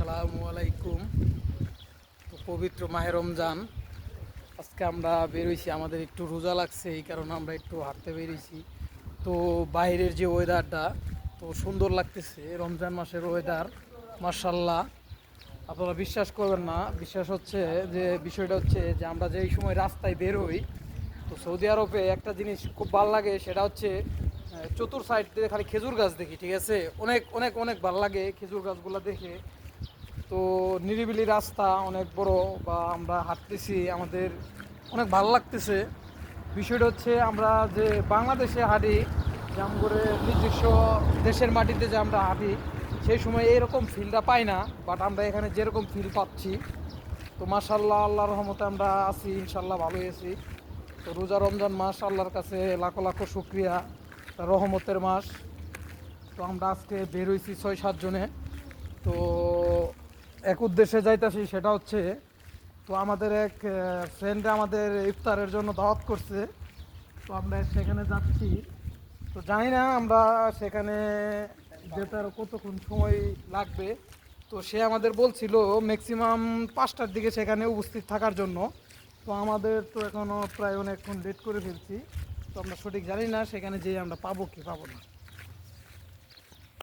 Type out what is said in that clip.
আসসালামু আলাইকুম। তো পবিত্র মাহে রমজান, আজকে আমরা বেরোইছি, আমাদের একটু রোজা লাগছে, এই কারণে আমরা একটু হাঁটতে বেরিয়েছি। তো বাইরের যে ওয়েদারটা তো সুন্দর লাগতেছে, রমজান মাসের ওয়েদার মার্শাল্লাহ। আপনারা বিশ্বাস করবেন না, বিশ্বাস হচ্ছে যে বিষয়টা হচ্ছে যে আমরা যে এই সময় রাস্তায় বেরোই, তো সৌদি আরবে একটা জিনিস খুব ভালো লাগে, সেটা হচ্ছে চতুর সাইড দিয়ে খালি খেজুর গাছ দেখি, ঠিক আছে? অনেক অনেক অনেক ভালো লাগে খেজুর গাছগুলো দেখে। তো নিরিবিলি রাস্তা অনেক বড়, বা আমরা হাঁটতেছি, আমাদের অনেক ভালো লাগতেছে। বিষয়টা হচ্ছে আমরা যে বাংলাদেশে হাঁটি, যেমন করে নিজস্ব দেশের মাটিতে যে আমরা হাঁটি, সেই সময় এরকম ফিলটা পাই না, বাট আমরা এখানে যেরকম ফিল পাচ্ছি, তো মাশাল্লাহ আল্লাহর রহমতে আমরা আছি, ইনশাল্লাহ ভালোই আছি। তো রোজা রমজান মাস, আল্লাহর কাছে লাখো লাখো শুক্রিয়া, তার রহমতের মাস। তো আমরা আজকে বের হয়েছি 6-7 জনে। তো এক উদ্দেশ্যে যাইতাছি, সেটা হচ্ছে, তো আমাদের এক ফ্রেন্ডে আমাদের ইফতারের জন্য দাওয়াত করছে, তো আমরা সেখানে যাচ্ছি। তো জানি না আমরা সেখানে যেতে আর কতক্ষণ সময় লাগবে। তো সে আমাদের বলছিল ম্যাক্সিমাম 5টার দিকে সেখানে উপস্থিত থাকার জন্য। তো আমাদের তো এখনও প্রায় অনেকক্ষণ লেট করে ফেলছি। তো আমরা সঠিক জানি না সেখানে যেয়ে আমরা পাবো কি পাবো না।